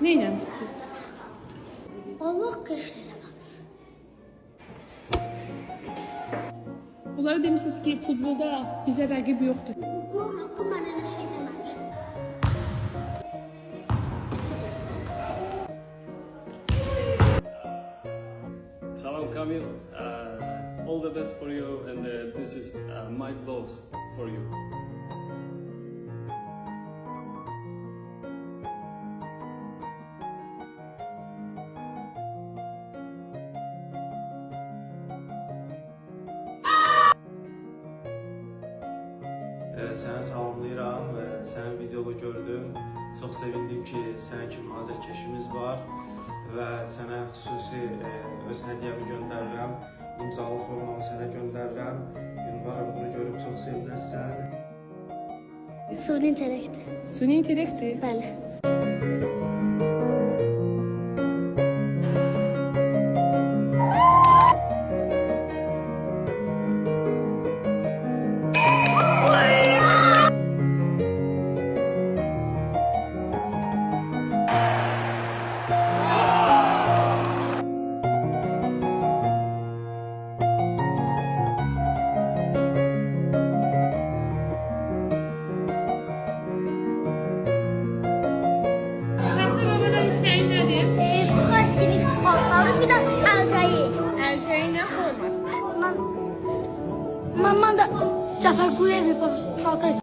Ne eləmişsiniz? Allah qışlara bax. Onlara demişsiniz ki, futbolda bizə rəqib yoxdur. Bu mənə elə şey deməmişəm. Salam Kamil, all the best for you, and this is my gloves for you. Səni salamlayıram və sənin videonu gördüm. Çox sevindim ki, sənin kimi azərkeşimiz var və sənə xüsusi öz hədiyyəmi göndərirəm. İmzalı formanı sənə göndərirəm. Ünvarım bunu görüb çox sevinəsən. Suni intellekt. Süni intellektdir. Bəli. Səndə babadan istəyin nədir? Bu xəskilik paltarı bir də əlcəyi. Əlcəyi nə forması? Mamam da Cəfər Quyev paltar